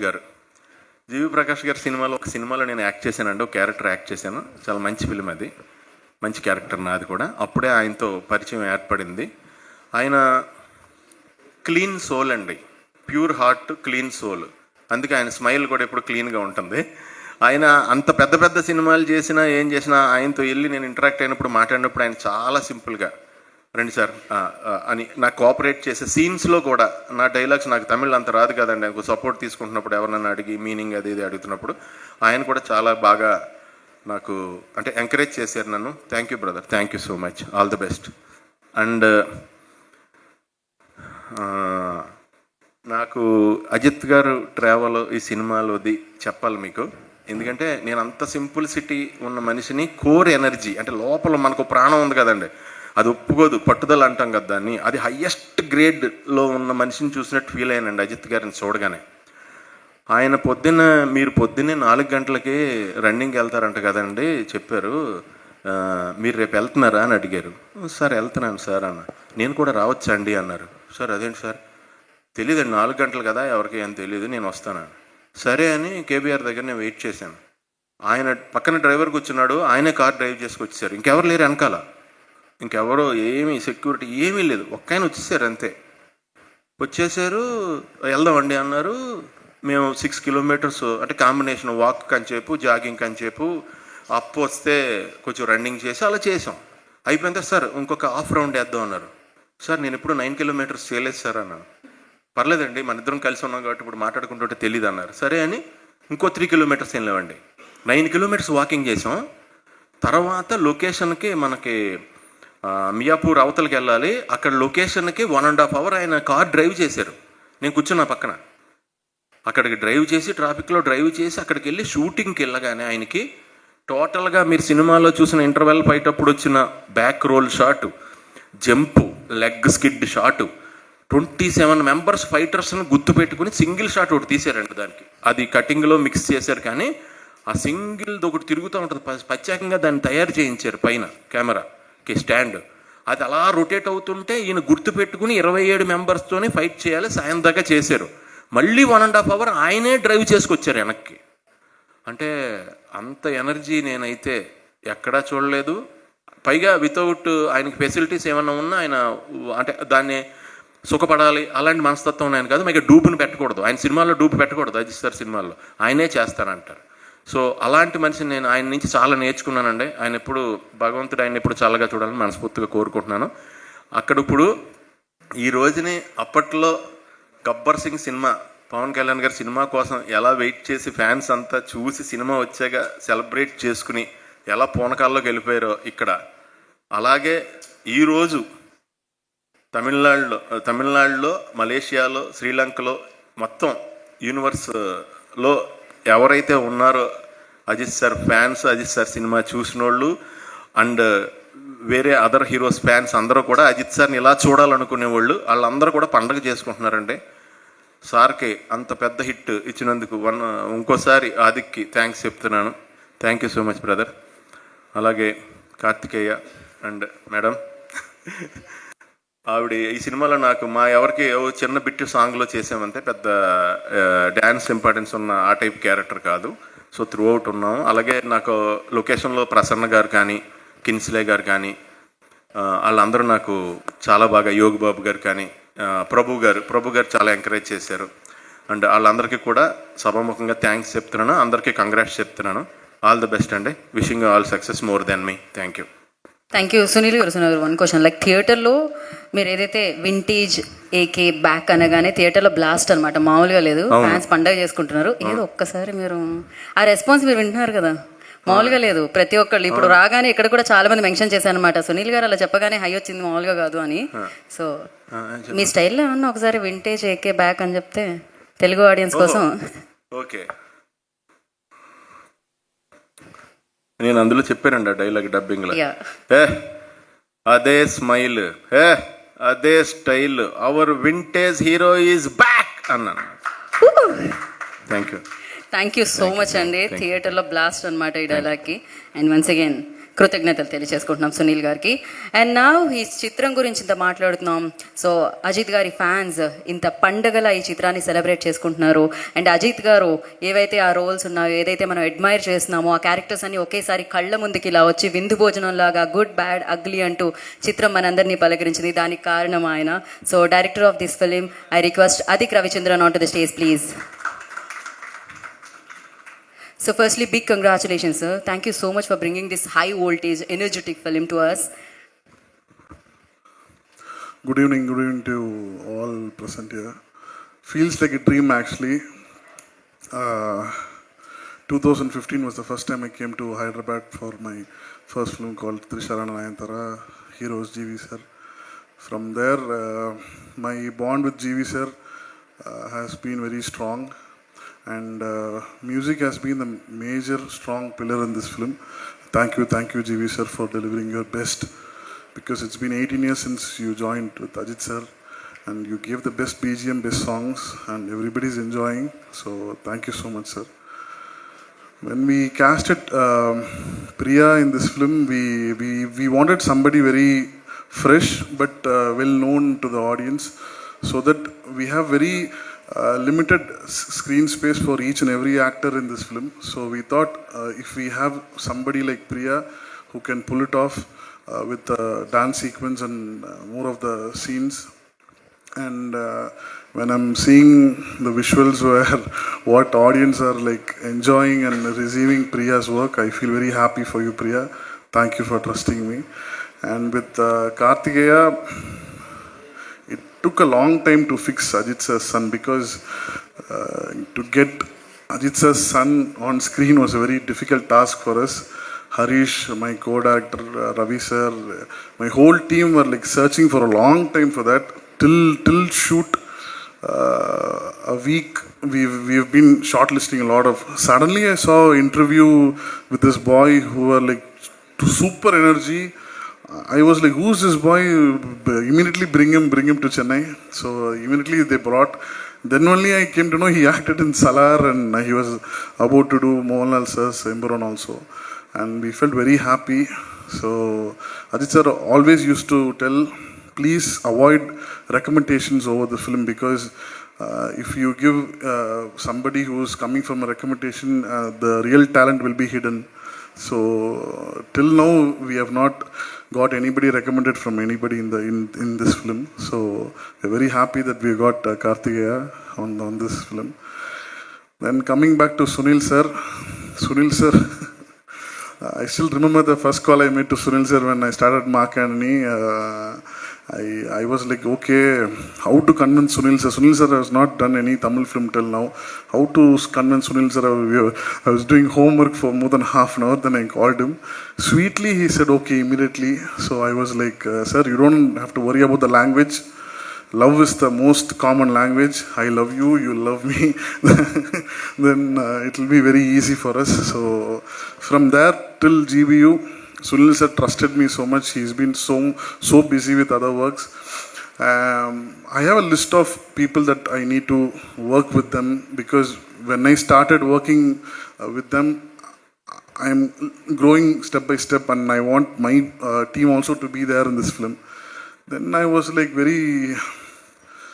గారు సినిమాలో ఒక సినిమాలో నేను యాక్ట్ చేశానండి, ఒక క్యారెక్టర్ యాక్ట్ చేశాను, చాలా మంచి ఫిలిం అది, మంచి క్యారెక్టర్ నాది కూడా. అప్పుడే ఆయనతో పరిచయం ఏర్పడింది. ఆయన క్లీన్ సోల్ అండి, ప్యూర్ హార్ట్, క్లీన్ సోల్, అందుకే ఆయన స్మైల్ కూడా ఎప్పుడు క్లీన్గా ఉంటుంది. ఆయన అంత పెద్ద పెద్ద సినిమాలు చేసినా ఏం చేసినా ఆయనతో వెళ్ళి నేను ఇంటరాక్ట్ అయినప్పుడు మాట్లాడినప్పుడు ఆయన చాలా సింపుల్గా రండి సార్ అని నాకు కోఆపరేట్ చేసే సీన్స్లో కూడా నా డైలాగ్స్ నాకు తమిళ్ అంత రాదు కదండి, నాకు సపోర్ట్ తీసుకుంటున్నప్పుడు ఎవరన్నా అడిగి మీనింగ్ అది ఇది అడుగుతున్నప్పుడు ఆయన కూడా చాలా బాగా నాకు అంటే ఎంకరేజ్ చేశారు నన్ను. Thank you brother, thank you so much, all the best. And నాకు అజిత్ గారు ట్రావెల్ ఈ సినిమాలోది చెప్పాలి మీకు, ఎందుకంటే నేను అంత సింపుల్సిటీ ఉన్న మనిషిని కోర్ ఎనర్జీ అంటే లోపల మనకు ప్రాణం ఉంది కదండి, అది ఒప్పుకోదు, పట్టుదల అంటాం కదా దాన్ని, అది హయ్యెస్ట్ గ్రేడ్లో ఉన్న మనిషిని చూసినట్టు ఫీల్ అయ్యానండి అజిత్ గారిని చూడగానే. ఆయన మీరు పొద్దున్నే 4 గంటలకి రన్నింగ్కి వెళ్తారంట కదండి చెప్పారు, మీరు రేపు వెళ్తున్నారా అని అడిగారు. సార్ వెళ్తున్నాను సార్ అన్న. నేను కూడా రావచ్చా అండి అన్నారు. సార్ అదేంటి సార్, తెలియదండి 4 గంటలు కదా ఎవరికి ఏం తెలియదు, నేను వస్తాను. సరే అని కేబీఆర్ దగ్గర నేను వెయిట్ చేశాను. ఆయన పక్కన డ్రైవర్ కూర్చున్నాడు, ఆయనే కార్ డ్రైవ్ చేసుకొచ్చేసారు, ఇంకెవరు లేరు వెనకాల, ఇంకెవరో ఏమీ సెక్యూరిటీ ఏమీ లేదు, ఒక్క ఆయన వచ్చేసారు అంతే. వచ్చేసారు, వెళ్దామండి అన్నారు. మేము 6 కిలోమీటర్స్ అంటే కాంబినేషన్ వాక్ కంచేపు జాగింగ్ కంచేపు అప్ వస్తే కొంచెం రన్నింగ్ చేసి అలా చేసాం. అయిపోయిన తర్వాత సార్ ఇంకొక హాఫ్ రౌండ్ వేద్దాం అన్నారు. సార్ నేను ఇప్పుడు 9 కిలోమీటర్స్ చేయలేదు సార్ అన్నాను. పర్లేదండి మన ఇద్దరం కలిసి ఉన్నాం కాబట్టి ఇప్పుడు మాట్లాడుకుంటుంటే తెలియదు అన్నారు. సరే అని ఇంకో 3 కిలోమీటర్స్ వెళ్ళామండి. 9 కిలోమీటర్స్ వాకింగ్ చేసాం. తర్వాత లొకేషన్కి మనకి మియాపూర్ అవతలకి వెళ్ళాలి, అక్కడ లొకేషన్కి 1.5 hour ఆయన కార్ డ్రైవ్ చేశారు, నేను కూర్చున్నా పక్కన. అక్కడికి డ్రైవ్ చేసి ట్రాఫిక్లో డ్రైవ్ చేసి అక్కడికి వెళ్ళి షూటింగ్కి వెళ్ళగానే ఆయనకి టోటల్గా మీరు సినిమాలో చూసిన ఇంటర్వెల్ ఫైట్ అప్పుడు వచ్చిన back roll shot, jump, leg skid shot, 27 members ఫైటర్స్ని గుర్తుపెట్టుకుని సింగిల్ షాట్ ఒకటి తీశారండి దానికి. అది కటింగ్లో మిక్స్ చేశారు కానీ ఆ సింగిల్ది ఒకటి తిరుగుతూ ఉంటుంది, ప్రత్యేకంగా దాన్ని తయారు చేయించారు పైన కెమెరాకి స్టాండ్. అది అలా రొటేట్ అవుతుంటే ఈయన గుర్తుపెట్టుకుని 27 మెంబర్స్తోనే ఫైట్ చేయాలి, సాయం దాకా చేశారు. మళ్ళీ 1.5 hour ఆయనే డ్రైవ్ చేసుకొచ్చారు వెనక్కి. అంటే అంత ఎనర్జీ నేనైతే ఎక్కడా చూడలేదు. పైగా వితౌట్ ఆయనకి ఫెసిలిటీస్ ఏమన్నా ఉన్నా ఆయన అంటే దాన్ని సుఖపడాలి అలాంటి మనస్తత్వం ఆయన కాదు. మీకు డూపుని పెట్టకూడదు, ఆయన సినిమాల్లో డూపు పెట్టకూడదు, అజిత్ సార్ సినిమాల్లో ఆయనే చేస్తానంటారు. సో అలాంటి మనిషిని నేను ఆయన నుంచి చాలా నేర్చుకున్నానండి. ఆయన ఎప్పుడు భగవంతుడు ఆయన ఎప్పుడు చల్లగా చూడాలని మనస్ఫూర్తిగా కోరుకుంటున్నాను. అక్కడ ఇప్పుడు ఈ రోజుని అప్పట్లో గబ్బర్ సింగ్ సినిమా పవన్ కళ్యాణ్ గారి సినిమా కోసం ఎలా వెయిట్ చేసి ఫ్యాన్స్ అంతా చూసి సినిమా వచ్చాక సెలబ్రేట్ చేసుకుని ఎలా పూనకాల్లోకి వెళ్ళిపోయారో ఇక్కడ, అలాగే ఈరోజు తమిళనాడులో మలేషియాలో శ్రీలంకలో మొత్తం యూనివర్స్లో ఎవరైతే ఉన్నారో Ajith sir fans, Ajith sir cinema చూసిన వాళ్ళు అండ్ వేరే అదర్ హీరోస్ ఫ్యాన్స్ అందరూ కూడా అజిత్ సార్ని ఇలా చూడాలనుకునే వాళ్ళు వాళ్ళందరూ కూడా పండగ చేసుకుంటున్నారండి. సార్కి అంత పెద్ద హిట్ ఇచ్చినందుకు ఇంకోసారి ఆదిక్కి థ్యాంక్స్ చెప్తున్నాను. Thank you so much brother. అలాగే కార్తికేయ అండ్ మేడం, ఆవిడ ఈ సినిమాలో నాకు ఎవరికి చిన్న బిట్టు సాంగ్లో చేసామంటే పెద్ద డ్యాన్స్ ఇంపార్టెన్స్ ఉన్న ఆ టైప్ క్యారెక్టర్ కాదు. సో త్రూ అవుట్ ఉన్నాం. అలాగే నాకు లొకేషన్లో ప్రసన్న గారు కానీ కిన్స్లే గారు కానీ వాళ్ళందరూ నాకు చాలా బాగా, యోగి బాబు గారు కానీ ప్రభు గారు చాలా ఎంకరేజ్ చేశారు. అండ్ వాళ్ళందరికీ కూడా సభాముఖంగా థ్యాంక్స్ చెప్తున్నాను, అందరికీ కంగ్రాట్స్ చెప్తున్నాను. ఆల్ ది బెస్ట్ అండి. Wishing all success more than me. Thank you. Thank you. Sunil గారు 1 క్వశ్చన్, లైక్ థియేటర్లో మీరు ఏదైతే వింటేజ్ ఏకే బ్యాక్ అనగానే థియేటర్లో బ్లాస్ట్ అనమాట, మామూలుగా లేదు, ఫ్యాన్స్ పండగ చేసుకుంటున్నారు. ఏదో ఒక్కసారి మీరు ఆ రెస్పాన్స్ మీరు వింటున్నారు కదా, మామూలుగా లేదు. ప్రతి ఒక్కళ్ళు ఇప్పుడు రాగానే ఇక్కడ కూడా చాలా మంది మెన్షన్ చేశారు అనమాట, సునీల్ గారు అలా చెప్పగానే హై వచ్చింది మామూలుగా కాదు అని. సో మీ స్టైల్లో ఏమన్నా ఒకసారి వింటేజ్ ఏకే బ్యాక్ అని చెప్తే తెలుగు ఆడియన్స్ కోసం. ఓకే, నేను అందులో చెప్పానండి ఆ డైలాగ్ డబ్బింగ్లో. అదే స్మైల్, అదే style, our vintage hero is back అన్నాను. థ్యాంక్ యూ సో మచ్ అండి. థియేటర్లో బ్లాస్ట్ అనమాట ఈ డైలాగ్కి. అండ్ వన్స్ అగైన్ కృతజ్ఞతలు తెలియజేసుకుంటున్నాం సునీల్ గారికి. అండ్ నా ఈ చిత్రం గురించి ఇంత మాట్లాడుతున్నాం. సో అజిత్ గారి ఫ్యాన్స్ ఇంత పండగల ఈ చిత్రాన్ని సెలబ్రేట్ చేసుకుంటున్నారు. అండ్ అజిత్ గారు ఏవైతే ఆ రోల్స్ ఉన్నాయో, ఏదైతే మనం అడ్మైర్ చేస్తున్నామో ఆ క్యారెక్టర్స్ అన్ని ఒకేసారి కళ్ళ ముందుకి ఇలా వచ్చి విందు భోజనం లాగా గుడ్ బ్యాడ్ అగ్లీ అంటూ చిత్రం మనందరినీ పలకరించింది. దానికి కారణం ఆయన. So director of this film, I request Adhik Ravichandran on to the stage please. So firstly, big congratulations, sir. Thank you so much for bringing this high voltage, energetic film to us. Good evening to all present here. Feels like a dream actually. 2015 was the first time I came to Hyderabad for my first film called Trisharana Nayantara, heroes GV sir. From there, my bond with GV sir has been very strong, and music has been the major strong pillar in this film. Thank you GV sir for delivering your best, because it's been 18 years since you joined with Ajit sir, and you gave the best BGM, best songs, and everybody's enjoying. So thank you so much, sir. When we casted Priya in this film, we wanted somebody very fresh but well known to the audience, so that we have very limited screen space for each and every actor in this film. So we thought if we have somebody like Priya who can pull it off with the dance sequence and more of the scenes. And when I'm seeing the visuals where what audience are like enjoying and receiving Priya's work, I feel very happy for you, Priya. Thank you for trusting me. And with Kartikeya, it took a long time to fix Ajit sir's son, because to get Ajit sir's son on screen was a very difficult task for us. Harish, my co-director, Ravi sir, my whole team were like searching for a long time for that. Till shoot a week, we've been shortlisting a lot of. Suddenly I saw an interview with this boy who were like super energy. I was like, who's this boy? Immediately bring him to Chennai. So immediately they brought. Then only I came to know he acted in Salar, and he was about to do Mohanlal sir's Emburan also. And we felt very happy. So Ajit sir always used to tell, please avoid recommendations over the film, because if you give somebody who's coming from a recommendation, the real talent will be hidden. So till now we have not got anybody recommended from anybody in this film. So we're very happy that we got Kartikeya on this film. Then coming back to Sunil sir, I still remember the first call I made to Sunil sir when I started Mark Antony. I was like, okay, how to convince Sunil sir? Sunil sir has not done any Tamil film till now. How to convince Sunil sir? I was doing homework for more than half an hour, then I called him. Sweetly, he said, okay, immediately. So I was like, sir, you don't have to worry about the language. Love is the most common language. I love you, you love me. Then it will be very easy for us. So from there till GBU, Sunil sir trusted me so much. He's been so busy with other works. I have a list of people that I need to work with them, because when I started working with them, I'm growing step by step, and I want my team also to be there in this film. Then I was like very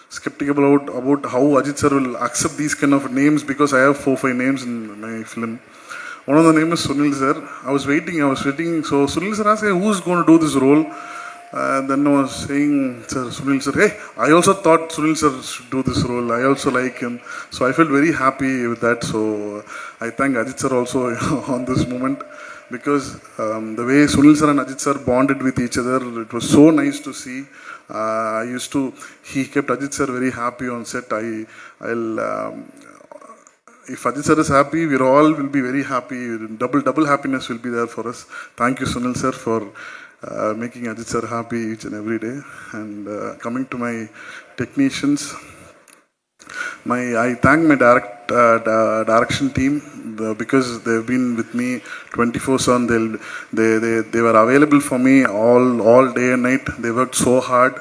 skeptical about how Ajit sir will accept these kind of names, because I have 4-5 names in my film. One of the names is Sunil sir. I was waiting. So Sunil sir asked, hey, who's going to do this role? Then I was saying, Sunil sir, hey, I also thought Sunil sir should do this role. I also like him. So I felt very happy with that. So I thank Ajit sir also on this moment, because the way Sunil sir and Ajit sir bonded with each other, it was so nice to see. He kept Ajit sir very happy on set. If Ajit sir is happy, we all will be very happy. Double happiness will be there for us. Thank you, Sunil sir, for making Ajit sir happy each and every day. And coming to my technicians, I thank my direction team, because they've been with me 24/7. They were available for me all day and night. They worked so hard.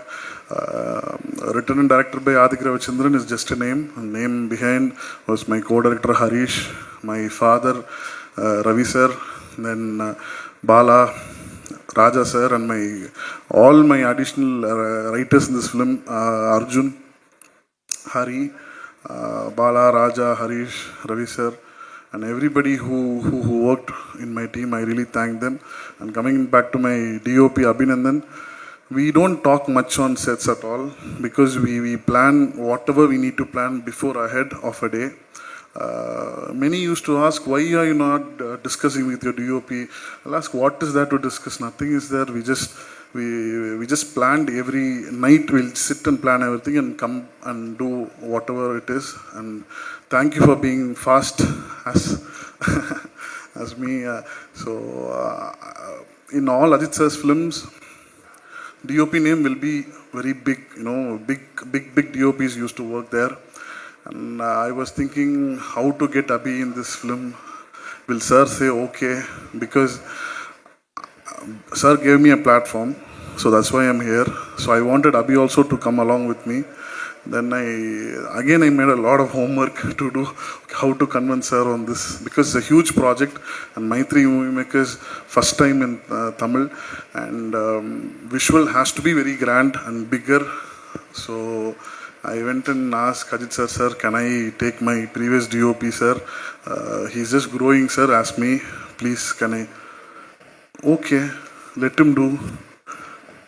Written and directed by Adik Ravichandran is just a name. The name behind was my co-director Harish, my father Ravi sir, then Bala, Raja sir, and all my additional writers in this film, Arjun, Hari, Bala, Raja, Harish, Ravi sir, and everybody who worked in my team. I really thank them. And coming back to my DOP Abhinandan, we don't talk much on sets at all, because we plan whatever we need to plan before ahead of a day. Many used to ask, why are you not discussing with your DOP? I'll ask, what is there to discuss? Nothing is there. We just planned every night. We'll sit and plan everything and come and do whatever it is. And thank you for being fast as as me. In all Ajit sir's films, DOP name will be very big. You know, big DOPs used to work there. And I was thinking how to get Abhi in this film. Will sir say okay? Because sir gave me a platform, so that's why I'm here. So I wanted Abhi also to come along with me. Then I made a lot of homework to do how to convince her on this, because it's a huge project and Maitri Movie Makers first time in Tamil, and visual has to be very grand and bigger. So I went and asked Ajit sir, can I take my previous DOP, sir? He's just growing, sir. Ask me, please, can I? Okay, let him do.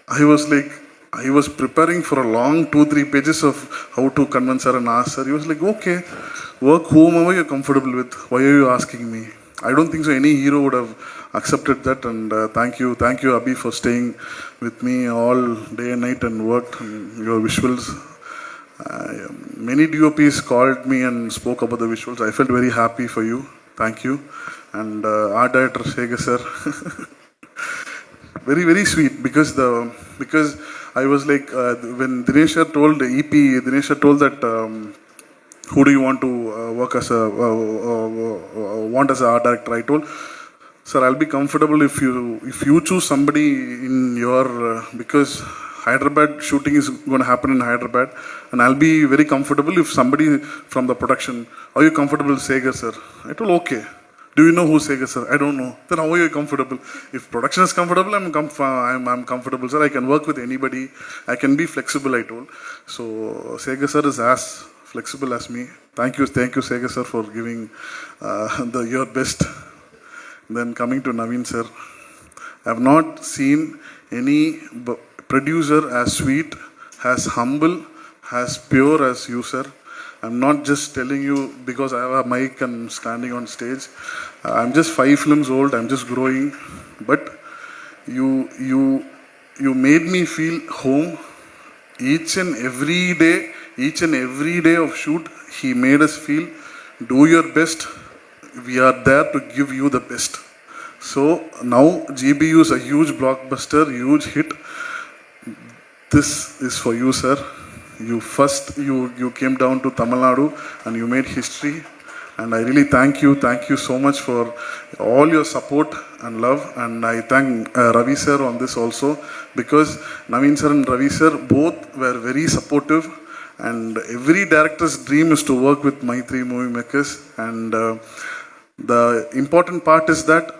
I was preparing for a long 2-3 pages of how to convince her and ask her. He was like, okay, work whomever you're comfortable with. Why are you asking me? I don't think so any hero would have accepted that. And thank you Abhi, for staying with me all day and night and worked on your visuals. Many DOPs called me and spoke about the visuals. I felt very happy for you. Thank you. And art director Segar sir, very, very sweet, because I was like, when Dinesh sir told the EP, Dinesh sir told that who do you want to work as want as an art director? I told, sir, I'll be comfortable if you choose somebody in your because Hyderabad shooting is going to happen in Hyderabad, and I'll be very comfortable if somebody from the production, are you comfortable, Segar sir? I told, okay. Do you know who Segar sir? I don't know. Then how are you comfortable? If production is comfortable, I'm comfortable, sir. I can work with anybody. I can be flexible, I told. So Segar sir is as flexible as me. Thank you, Segar sir, for giving your best. Then coming to Naveen sir, I have not seen any producer as sweet, as humble, as pure as you, sir. I'm not just telling you because I have a mic and standing on stage. I'm just 5 films old. I'm just growing. But you made me feel home each and every day of shoot. He made us feel, do your best. We are there to give you the best. So now GBU is a huge blockbuster, huge hit. This is for you, sir. You came down to Tamil Nadu and you made history, and I really thank you so much for all your support and love. And I thank Ravi sir on this also, because Naveen sir and Ravi sir both were very supportive, and every director's dream is to work with Maitri Movie Makers. And the important part is that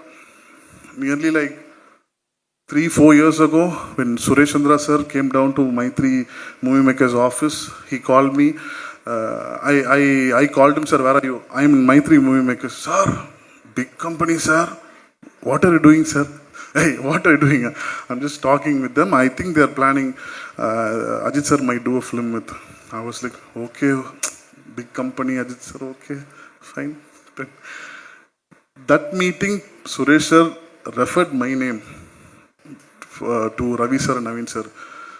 nearly like 3-4 years ago, when Suresh Chandra sir came down to Maitri Movie Maker's office, he called me. I called him, sir, where are you? I'm in Maitri Movie Makers. Sir, big company, sir. What are you doing, sir? Hey, what are you doing? I'm just talking with them. I think they're planning, Ajit sir might do a film with. I was like, okay, big company, Ajit sir, okay, fine. But that meeting, Suresh sir referred my name to Ravi sir and Naveen sir.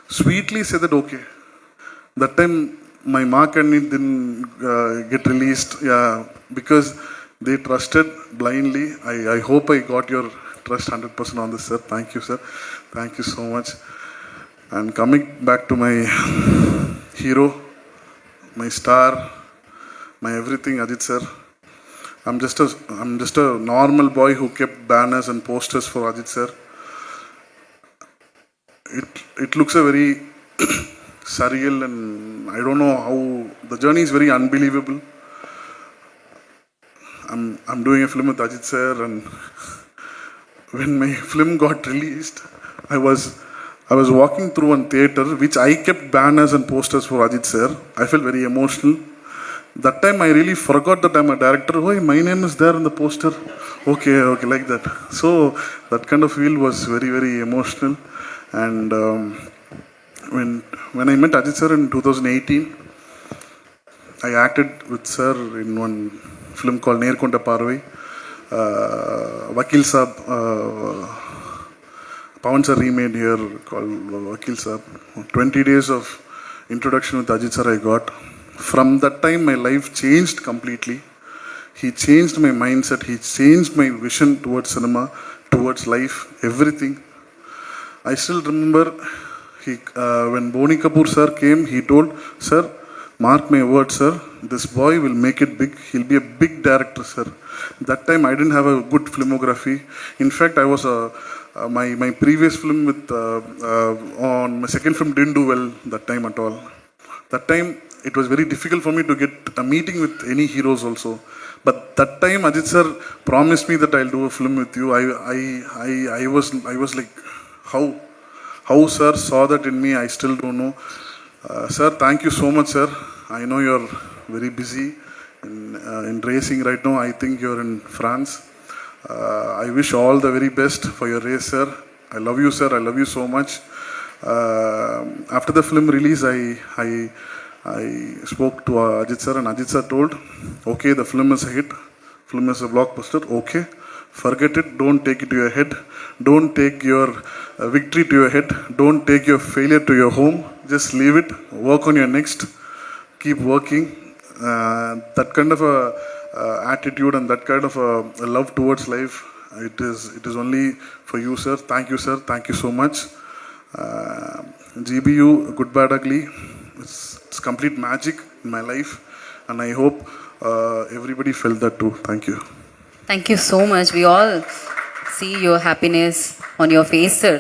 Sweetly said that okay. That time my mark and it didn't get released, yeah, because they trusted blindly. I hope I got your trust 100% on this, sir. Thank you, sir. Thank you so much. And coming back to my hero, my star, my everything, Ajit sir. I'm just a normal boy who kept banners and posters for Ajit sir. It looks a very surreal, and I don't know how the journey is very unbelievable. I'm doing a film with Ajit sir, and when my film got released, I was walking through one theater which I kept banners and posters for Ajit sir. I felt very emotional. That time I really forgot that I'm a director. Oh, my name is there in the poster. Okay, like that. So that kind of feel was very, very emotional. And when I met Ajit sir in 2018, I acted with sir in one film called Nerkonda Parvai. Vakil Saab, Pawan sir remade here called Vakil Saab. 20 days of introduction with Ajit sir I got. From that time, my life changed completely. He changed my mindset. He changed my vision towards cinema, towards life, everything. I still remember when Boni Kapoor sir came, he told, "Sir, mark my word, sir, this boy will make it big. He'll be a big director, sir." That time I didn't have a good filmography. In fact, I was my previous film with on my second film didn't do well that time at all. That time it was very difficult for me to get a meeting with any heroes also. But that time Ajit sir promised me that I'll do a film with you. I was like, how sir saw that in me, I still don't know. Sir, thank you so much, sir. I know you're very busy in racing right now. I think you're in France. I wish all the very best for your race, sir. I love you, sir. I love you so much. After the film release, I spoke to Ajit sir, and Ajit sir told, "Okay, the film is a hit. Film is a blockbuster. Okay, forget it. Don't take it to your head. Don't take your victory to your head. Don't take your failure to your home. Just leave it. Work on your next. Keep working." That kind of a attitude and that kind of a love towards life, it is only for you, sir. Thank you, sir. Thank you so much. GBU, Good Bad Ugly, it's complete magic in my life, and I hope everybody felt that too. Thank you. Thank you so much. We all see your happiness on your face, sir.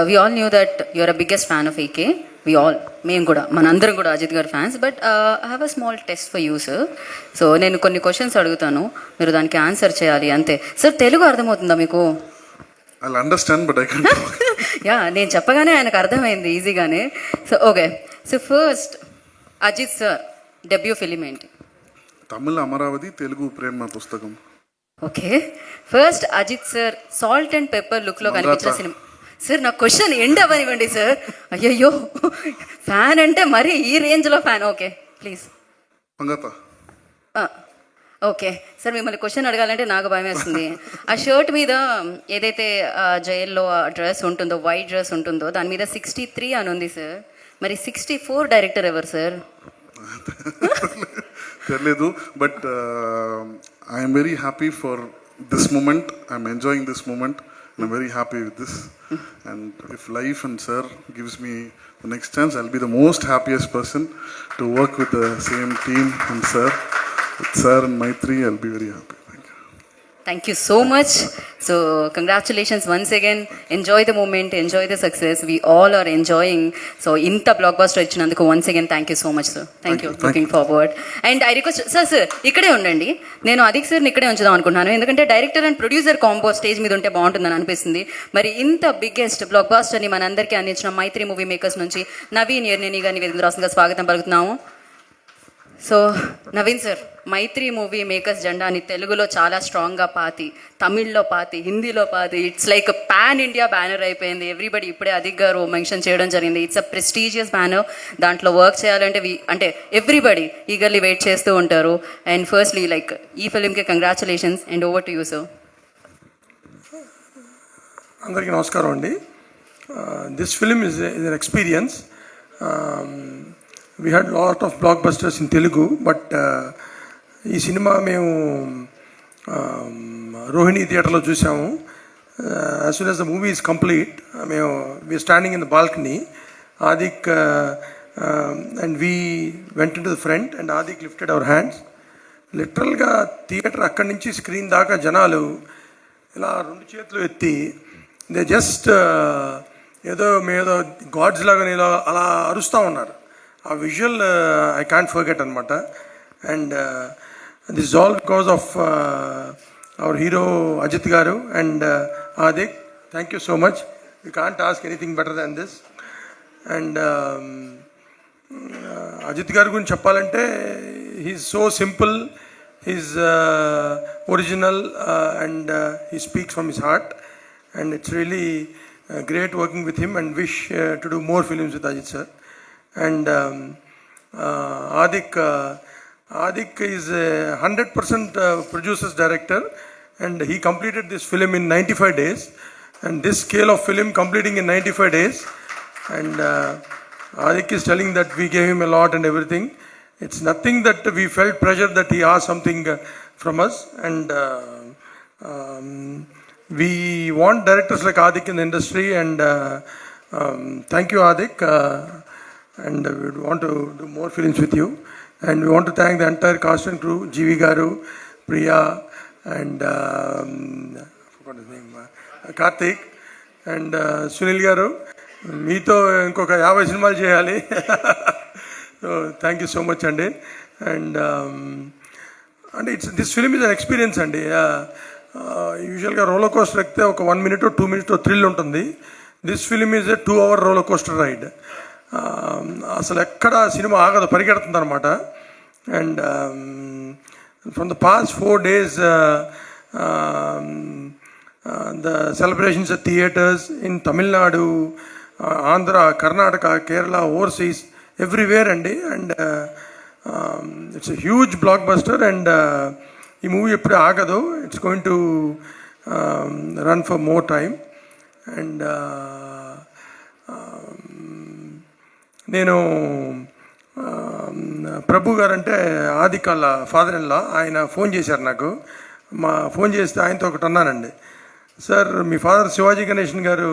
We all knew that you're a biggest fan of AK. మేము కూడా మనందరం కూడా అజిత్ గారి fans. But I have a small test for you, sir. So నేను కొన్ని questions అడుగుతాను, మీరు దానికి ఆన్సర్ చేయాలి అంతే. సార్, తెలుగు అర్థమవుతుందా మీకు? I'll understand, but I can't talk. Yeah, నేను చెప్పగానే ఆయనకు అర్థమైంది ఈజీగానే. So okay. So first Ajith sir debut film ఏంటి? Tamil Amaravathi, Telugu Prema Pustakam. Okay. First Ajith sir salt and pepper లుక్లో కనిపించిన సినిమా. సార్, నా క్వశ్చన్ ఎండ్ అవ్వనివ్వండి సార్. అయ్యయ్యో, ఫ్యాన్ అంటే మరి ఈ రేంజ్లో fan. Okay, please. Mankatha. Okay sir, మిమ్మల్ని క్వశ్చన్ అడగాలంటే నాకు భయం వేస్తుంది. ఆ షర్ట్ మీద ఏదైతే జైల్లో డ్రెస్ ఉంటుందో, వైట్ డ్రెస్ ఉంటుందో, దాని మీద 63 అని ఉంది సార్. మరి 64 డైరెక్టర్ ఎవరు సార్? తెలియదు, but I'm very happy for this moment. I'm enjoying this moment. I'm very happy with this, and if life and sir gives me the next chance, I'll be the most happiest person to work with the same team and sir. With sir and Maitri, I'll be very happy. Thank you so much. So congratulations once again. Enjoy the moment, enjoy the success. We all are enjoying. So inta blockbuster ఇచ్చినందుకు once again thank you so much, sir. Thank you. Looking forward. And I request sir ఇక్కడే ఉండండి. నేను అధిక్ సార్ని ఇక్కడే ఉంచుదాం అనుకుంటున్నాను, ఎందుకంటే director and producer combo stage మీద ఉంటే బాగుంటుందని అనిపిస్తుంది. మరి ఇంత బిగ్గెస్ట్ బ్లాక్ బాస్టర్ని మనందరికీ అందించిన మైత్రి మూవీ మేకర్స్ నుంచి నవీన్ ఎర్నేని గారిని వేదికగా స్వాగతం పలుకుతున్నాము. సో నవీన్ సార్, మైత్రి మూవీ మేకర్స్ జెండాని తెలుగులో చాలా స్ట్రాంగ్గా పాతి, తమిళ్లో పాతి, హిందీలో పాతి, it's like pan India banner అయిపోయింది. ఎవ్రీబడి ఇప్పుడే అధిక్ గారు మెన్షన్ చేయడం జరిగింది. It's a prestigious banner. దాంట్లో వర్క్ చేయాలంటే అంటే ఎవ్రీబడి ఈగర్లీ వెయిట్ చేస్తూ ఉంటారు. అండ్ ఫస్ట్లీ లైక్ ఈ ఫిలింకి congratulations and over to you sir. అందరికీ నమస్కారం అండి. This film is an experience. We had lot of blockbusters in Telugu, but ఈ సినిమా మేము రోహిణి థియేటర్లో చూసాము. As soon as the movie is complete, we are standing in the balcony. Adik and we went into the front and Adik lifted our hands. లిటరల్గా theatre అక్కడి నుంచి screen దాకా జనాలు ఇలా 2 చేతులు ఎత్తి దే జస్ట్ ఏదో గాడ్స్ లాగా ఇలా అలా అరుస్తూ ఉన్నారు. ఆ విజువల్ ఐ కాంట్ ఫర్గెట్ అనమాట. And this all because of our hero Ajith garu and Adhik. Thank you so much. You can't ask anything better than this. అండ్ అజిత్ గారి గురించి చెప్పాలంటే he's so simple, he's original and he speaks from his heart. And it's really great working with him and wish to do more films with Ajit sir. And Adik, Adik is a 100% producer's director, and he completed this film in 95 days. And this scale of film completing in 95 days, and Adik is telling that we gave him a lot and everything. It's nothing that we felt pressure that he asked something from us, and we want directors like Adik in the industry, and thank you, Adik, and we want to do more films with you, and we want to thank the entire cast and crew, GV Garu, Priya, and I forgot his name, Karthik and Sunil గారు, మీతో ఇంకొక 50 సినిమాలు చేయాలి. So thank you so much అండి. And అంటే this film is an experience అండి. యూజువల్గా roller coaster ఎక్కితే ఒక 1 minute 2 minutes థ్రిల్ ఉంటుంది. This film is a 2 hour roller coaster ride. అసలు ఎక్కడ సినిమా ఆగదు, పరిగెడుతుంది అనమాట. And from the past 4 days the celebrations at theaters in Tamil Nadu, Andhra, Karnataka, Kerala, overseas, everywhere, and it's a huge blockbuster, and ee movie eppudu agadu, it's going to run for more time. And నేను ప్రభు గారు అంటే ఆదికాల father in law, ఆయన phone చేశారు నాకు. Phone చేస్తే ఆయనతో ఒకటి అన్నానండి, సార్ మీ ఫాదర్ శివాజీ గణేషన్ గారు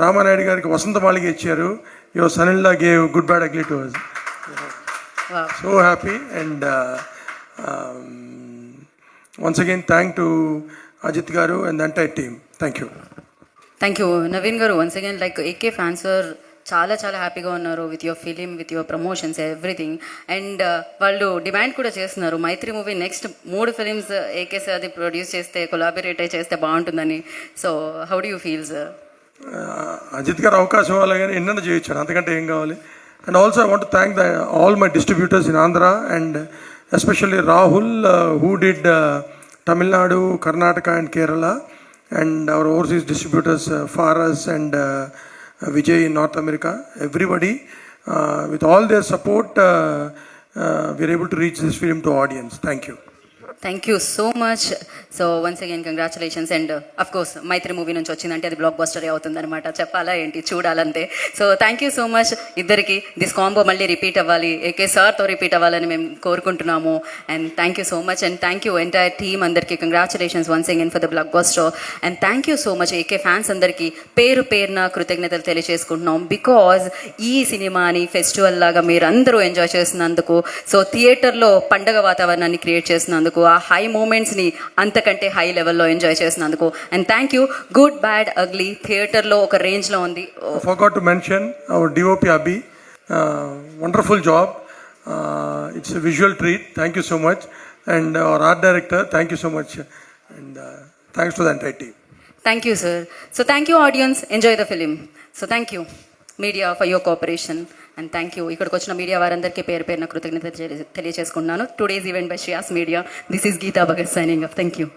రామానాయుడు గారికి వసంత మాలిక ఇచ్చారు, your son in law gave good bad ugly to us. So happy. And once again thank to Ajith garu and the entire team. Thank you. Thank you Naveen garu. Once again like AK fans are చాలా చాలా హ్యాపీగా ఉన్నారు with your film, with your promotions, everything. And వాళ్ళు demand కూడా చేస్తున్నారు, Mythri movie next 3 films AK sir అది produce చేస్తే, collaborate చేస్తే బాగుంటుందని. So how do you feel sir? Ajith garu అవకాశం ఇవ్వాలి కానీ ఎన్నో చేయొచ్చాడు, అంతకంటే ఏం కావాలి. And also I want to thank all my distributors in Andhra, and especially Rahul who did Tamil Nadu, Karnataka and Kerala, and our overseas distributors Phars and Vijay in North America, everybody, with all their support, we are able to reach this film to audience. Thank you. Thank you so much. So once again congratulations. And of course Mythri movie నుంచి వచ్చిందంటే అది బ్లాక్ బస్టరే అవుతుందన్నమాట, చెప్పాలా ఏంటి, చూడాలంతే. So thank you so much ఇద్దరికి. దిస్ కాంబో మళ్ళీ రిపీట్ అవ్వాలి, ఏకే సార్తో రిపీట్ అవ్వాలని మేము కోరుకుంటున్నాము. And thank you so much, and thank you entire team అందరికీ. Congratulations once again for the blockbuster. And thank you so much AK fans అందరికీ పేరు పేరున కృతజ్ఞతలు తెలియజేసుకుంటున్నాం. బికాజ్ ఈ సినిమాని ఫెస్టివల్ లాగా మీరందరూ ఎంజాయ్ చేసినందుకు, సో థియేటర్లో పండగ వాతావరణాన్ని క్రియేట్ చేసినందుకు, ఆ హై మూమెంట్స్ని అంతకంటే హై లెవెల్లో ఎంజాయ్ చేసినందుకు. And thank you. Good bad ugly థియేటర్లో ఒక రేంజ్లో ఉంది. Forgot to mention our DOP Abhi, wonderful job. It's a visual treat. Thank you so much. And our art director, thank you so much. And thanks to the entire team. Thank you sir. So thank you audience, enjoy the film. So thank you media for your cooperation. And thank you ఇక్కడికి వచ్చిన media వారందరికీ పేరు పేరున కృతజ్ఞత తెలియజేసుకుంటున్నాను. Today's event by Shreyas media. This is Geetha Bhagat signing off. Thank you.